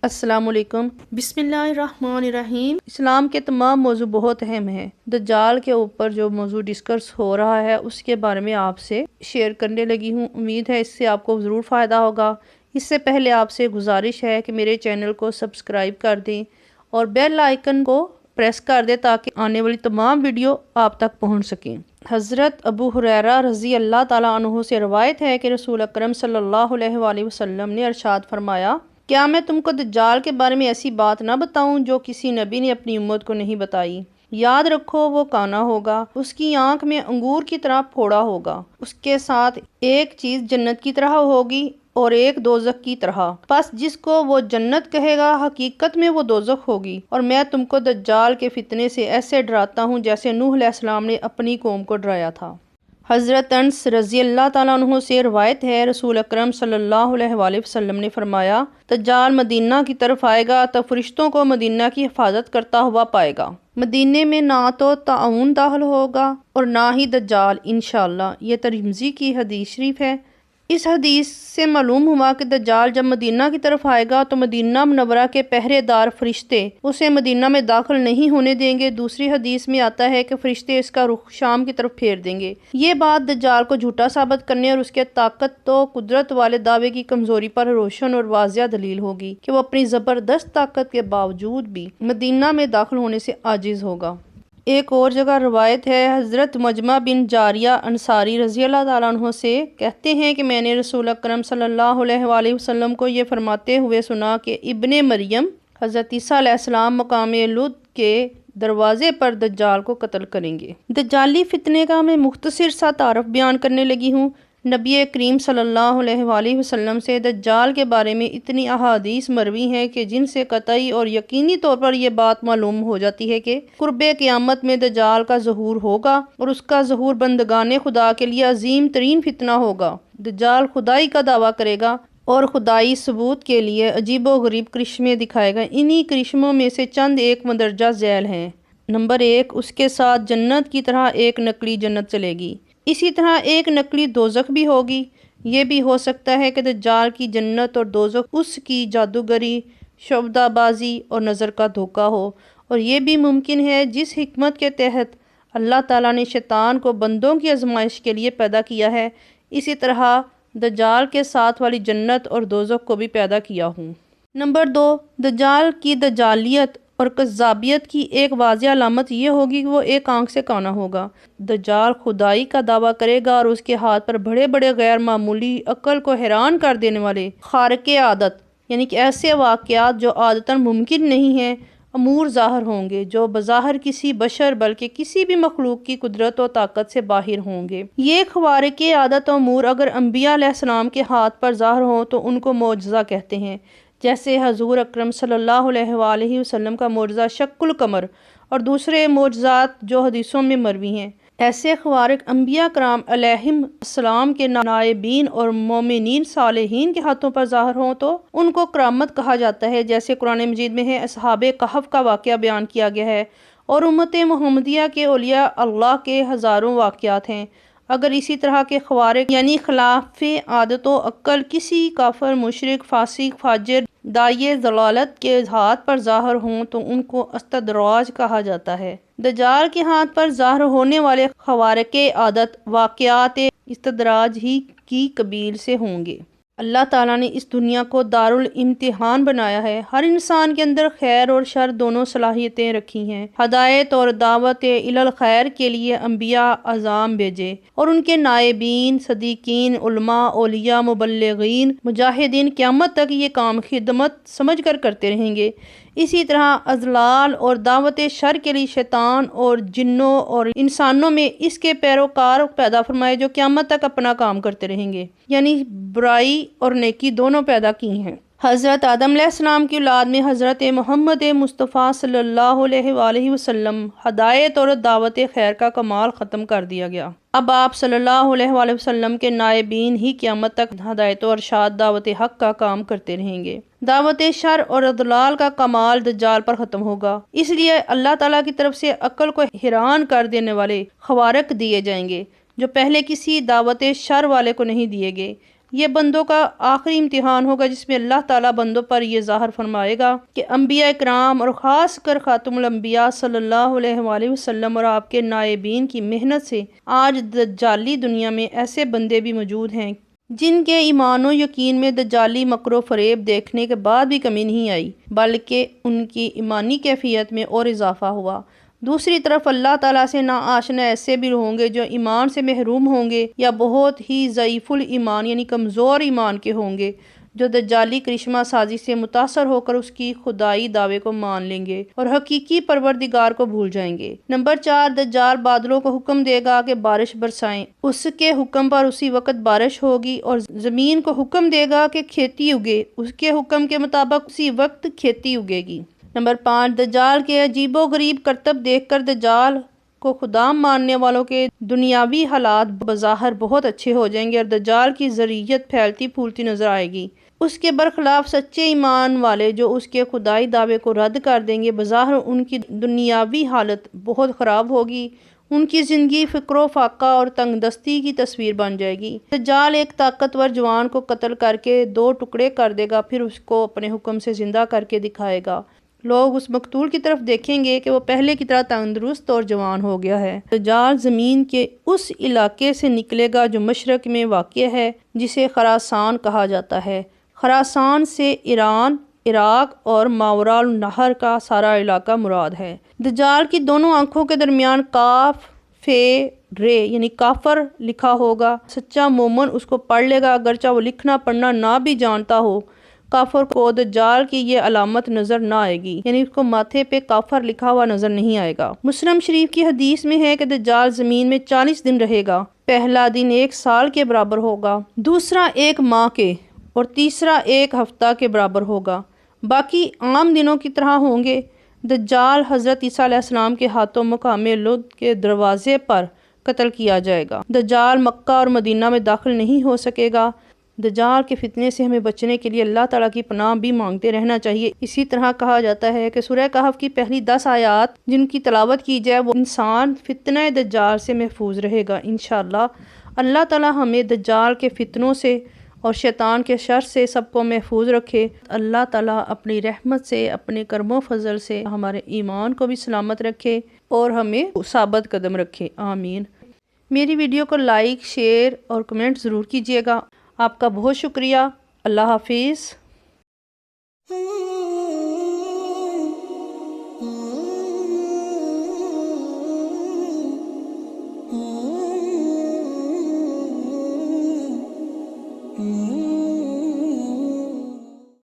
السلام علیکم۔ بسم اللہ الرحمن الرحیم۔ اسلام کے تمام موضوع بہت اہم ہیں۔ دجال کے اوپر جو موضوع ڈسکس ہو رہا ہے اس کے بارے میں آپ سے شیئر کرنے لگی ہوں۔ امید ہے اس سے آپ کو ضرور فائدہ ہوگا۔ اس سے پہلے آپ سے گزارش ہے کہ میرے چینل کو سبسکرائب کر دیں اور بیل آئیکن کو پریس کر دیں تاکہ آنے والی تمام ویڈیو آپ تک پہنچ سکیں۔ حضرت ابو ہریرہ رضی اللہ تعالیٰ عنہ سے روایت ہے کہ رسول اکرم صلی اللہ علیہ وآلہ وسلم نے ارشاد فرمایا، کیا میں تم کو دجال کے بارے میں ایسی بات نہ بتاؤں جو کسی نبی نے اپنی امت کو نہیں بتائی؟ یاد رکھو وہ کانا ہوگا، اس کی آنکھ میں انگور کی طرح پھوڑا ہوگا، اس کے ساتھ ایک چیز جنت کی طرح ہوگی اور ایک دوزخ کی طرح، پس جس کو وہ جنت کہے گا حقیقت میں وہ دوزخ ہوگی۔ اور میں تم کو دجال کے فتنے سے ایسے ڈراتا ہوں جیسے نوح علیہ السلام نے اپنی قوم کو ڈرایا تھا۔ حضرت انس رضی اللہ تعالیٰ عنہ سے روایت ہے، رسول اکرم صلی اللہ علیہ وآلہ وسلم نے فرمایا، دجال مدینہ کی طرف آئے گا تو فرشتوں کو مدینہ کی حفاظت کرتا ہوا پائے گا۔ مدینے میں نہ تو طاعون داخل ہوگا اور نہ ہی دجال انشاءاللہ۔ یہ ترمذی کی حدیث شریف ہے۔ اس حدیث سے معلوم ہوا کہ دجال جب مدینہ کی طرف آئے گا تو مدینہ منورہ کے پہرے دار فرشتے اسے مدینہ میں داخل نہیں ہونے دیں گے۔ دوسری حدیث میں آتا ہے کہ فرشتے اس کا رخ شام کی طرف پھیر دیں گے۔ یہ بات دجال کو جھوٹا ثابت کرنے اور اس کے طاقت و قدرت والے دعوے کی کمزوری پر روشن اور واضح دلیل ہوگی کہ وہ اپنی زبردست طاقت کے باوجود بھی مدینہ میں داخل ہونے سے عاجز ہوگا۔ ایک اور جگہ روایت ہے، حضرت مجمع بن جاریہ انصاری رضی اللہ تعالیٰ عنہ سے کہتے ہیں کہ میں نے رسول اکرم صلی اللہ علیہ وآلہ وسلم کو یہ فرماتے ہوئے سنا کہ ابن مریم حضرت عیسیٰ علیہ السلام مقام لد کے دروازے پر دجال کو قتل کریں گے۔ دجالی فتنے کا میں مختصر سا تعارف بیان کرنے لگی ہوں۔ نبی کریم صلی اللہ علیہ وآلہ وسلم سے دجال کے بارے میں اتنی احادیث مروی ہیں کہ جن سے قطعی اور یقینی طور پر یہ بات معلوم ہو جاتی ہے کہ قرب قیامت میں دجال کا ظہور ہوگا اور اس کا ظہور بندگان خدا کے لیے عظیم ترین فتنہ ہوگا۔ دجال خدائی کا دعویٰ کرے گا اور خدائی ثبوت کے لیے عجیب و غریب کرشمے دکھائے گا۔ انہی کرشموں میں سے چند ایک مندرجہ ذیل ہیں۔ نمبر 1، اس کے ساتھ جنت کی طرح ایک نقلی جنت چلے گی۔ اسی طرح ایک نقلی دوزخ بھی ہوگی۔ یہ بھی ہو سکتا ہے کہ دجال کی جنت اور دوزخ اس کی جادوگری، شعبدہ بازی اور نظر کا دھوکہ ہو، اور یہ بھی ممکن ہے جس حکمت کے تحت اللہ تعالیٰ نے شیطان کو بندوں کی آزمائش کے لیے پیدا کیا ہے، اسی طرح دجال کے ساتھ والی جنت اور دوزخ کو بھی پیدا کیا ہوں۔ نمبر 2، دجال کی دجالیت اور کذابیت کی ایک واضح علامت یہ ہوگی کہ وہ ایک آنکھ سے کانا ہوگا۔ دجال خدائی کا دعویٰ کرے گا اور اس کے ہاتھ پر بڑے بڑے غیر معمولی، عقل کو حیران کر دینے والے خارق عادت یعنی کہ ایسے واقعات جو عادتاً ممکن نہیں ہیں امور ظاہر ہوں گے، جو بظاہر کسی بشر بلکہ کسی بھی مخلوق کی قدرت و طاقت سے باہر ہوں گے۔ یہ خوارق عادت امور اگر انبیاء علیہ السلام کے ہاتھ پر ظاہر ہوں تو ان کو معجزہ کہتے ہیں، جیسے حضور اکرم صلی اللہ علیہ وآلہ وسلم کا معجزہ شق القمر اور دوسرے معجزات جو حدیثوں میں مروی ہیں۔ ایسے خوارق انبیاء کرام علیہم السلام کے نائبین اور مومنین صالحین کے ہاتھوں پر ظاہر ہوں تو ان کو کرامت کہا جاتا ہے، جیسے قرآن مجید میں ہے اصحاب کہف کا واقعہ بیان کیا گیا ہے، اور امت محمدیہ کے اولیاء اللہ کے ہزاروں واقعات ہیں۔ اگر اسی طرح کے خوارق یعنی خلاف عادت و عقل کسی کافر، مشرک، فاسق، فاجر، داعی ضلالت کے ہاتھ پر ظاہر ہوں تو ان کو استدراج کہا جاتا ہے۔ دجال کے ہاتھ پر ظاہر ہونے والے خوارق عادت واقعات استدراج ہی کی قبیل سے ہوں گے۔ اللہ تعالیٰ نے اس دنیا کو دارالامتحان بنایا ہے۔ ہر انسان کے اندر خیر اور شر دونوں صلاحیتیں رکھی ہیں۔ ہدایت اور دعوت الی الخیر کے لیے انبیاء اعظام بھیجے اور ان کے نائبین، صدیقین، علماء، اولیاء، مبلغین، مجاہدین قیامت تک یہ کام خدمت سمجھ کر کرتے رہیں گے۔ اسی طرح اضلال اور دعوت شر کے لیے شیطان اور جنوں اور انسانوں میں اس کے پیروکار پیدا فرمائے جو قیامت تک اپنا کام کرتے رہیں گے، یعنی برائی اور نیکی دونوں پیدا کی ہیں۔ حضرت آدم علیہ السلام کی اولاد میں حضرت محمد مصطفیٰ صلی اللہ علیہ وآلہ وسلم ہدایت اور دعوت خیر کا کمال ختم کر دیا گیا۔ اب آپ صلی اللہ علیہ وآلہ وسلم کے نائبین ہی قیامت تک ہدایت و ارشاد دعوت حق کا کام کرتے رہیں گے۔ دعوت شر اور اضلال کا کمال دجال پر ختم ہوگا، اس لیے اللہ تعالیٰ کی طرف سے عقل کو حیران کر دینے والے خوارق دیے جائیں گے جو پہلے کسی دعوت شر والے کو نہیں دیے گئے۔ یہ بندوں کا آخری امتحان ہوگا جس میں اللہ تعالیٰ بندوں پر یہ ظاہر فرمائے گا کہ انبیاء کرام اور خاص کر خاتم الانبیاء صلی اللہ علیہ وآلہ وسلم اور آپ کے نائبین کی محنت سے آج دجالی دنیا میں ایسے بندے بھی موجود ہیں جن کے ایمان و یقین میں دجالی مکر و فریب دیکھنے کے بعد بھی کمی نہیں آئی، بلکہ ان کی ایمانی کیفیت میں اور اضافہ ہوا۔ دوسری طرف اللہ تعالیٰ سے ناآشنا ایسے بھی ہوں گے جو ایمان سے محروم ہوں گے یا بہت ہی ضعیف الایمان یعنی کمزور ایمان کے ہوں گے، جو دجالی کرشمہ سازی سے متاثر ہو کر اس کی خدائی دعوے کو مان لیں گے اور حقیقی پروردگار کو بھول جائیں گے۔ نمبر 4، دجال بادلوں کو حکم دے گا کہ بارش برسائیں، اس کے حکم پر اسی وقت بارش ہوگی، اور زمین کو حکم دے گا کہ کھیتی اگے، اس کے حکم کے مطابق اسی وقت کھیتی اگے گی۔ نمبر 5، دجال کے عجیب و غریب کرتب دیکھ کر دجال کو خدا ماننے والوں کے دنیاوی حالات بظاہر بہت اچھے ہو جائیں گے اور دجال کی ذریت پھیلتی پھولتی نظر آئے گی۔ اس کے برخلاف سچے ایمان والے جو اس کے خدائی دعوے کو رد کر دیں گے، بظاہر ان کی دنیاوی حالت بہت خراب ہوگی، ان کی زندگی فقر و فاقہ اور تنگ دستی کی تصویر بن جائے گی۔ دجال ایک طاقتور جوان کو قتل کر کے 2 ٹکڑے کر دے گا، پھر اس کو اپنے حکم سے زندہ کر کے دکھائے گا۔ لوگ اس مقتول کی طرف دیکھیں گے کہ وہ پہلے کی طرح تندرست اور جوان ہو گیا ہے۔ دجال زمین کے اس علاقے سے نکلے گا جو مشرق میں واقع ہے، جسے خراسان کہا جاتا ہے۔ خراسان سے ایران، عراق اور ماوراء النہر کا سارا علاقہ مراد ہے۔ دجال کی دونوں آنکھوں کے درمیان کاف فے رے یعنی کافر لکھا ہوگا۔ سچا مومن اس کو پڑھ لے گا اگرچہ وہ لکھنا پڑھنا نہ بھی جانتا ہو۔ کافر کو دجال کی یہ علامت نظر نہ آئے گی، یعنی اس کو ماتھے پہ کافر لکھا ہوا نظر نہیں آئے گا۔ مسلم شریف کی حدیث میں ہے کہ دجال زمین میں 40 دن رہے گا۔ پہلا دن 1 سال کے برابر ہوگا، دوسرا 1 ماہ کے اور تیسرا 1 ہفتہ کے برابر ہوگا، باقی عام دنوں کی طرح ہوں گے۔ دجال حضرت عیسیٰ علیہ السلام کے ہاتھوں مقام لد کے دروازے پر قتل کیا جائے گا۔ دجال مکہ اور مدینہ میں داخل نہیں ہو سکے گا۔ دجال کے فتنے سے ہمیں بچنے کے لیے اللہ تعالیٰ کی پناہ بھی مانگتے رہنا چاہیے۔ اسی طرح کہا جاتا ہے کہ سورہ کہف کی پہلی 10 آیات جن کی تلاوت کی جائے وہ انسان فتنہ دجال سے محفوظ رہے گا انشاءاللہ۔ اللہ تعالیٰ ہمیں دجال کے فتنوں سے اور شیطان کے شر سے سب کو محفوظ رکھے۔ اللہ تعالیٰ اپنی رحمت سے، اپنے کرم و فضل سے ہمارے ایمان کو بھی سلامت رکھے اور ہمیں ثابت قدم رکھے، آمین۔ میری ویڈیو کو لائک، شیئر اور کمنٹ ضرور کیجیے گا۔ آپ کا بہت شکریہ۔ اللہ حافظ۔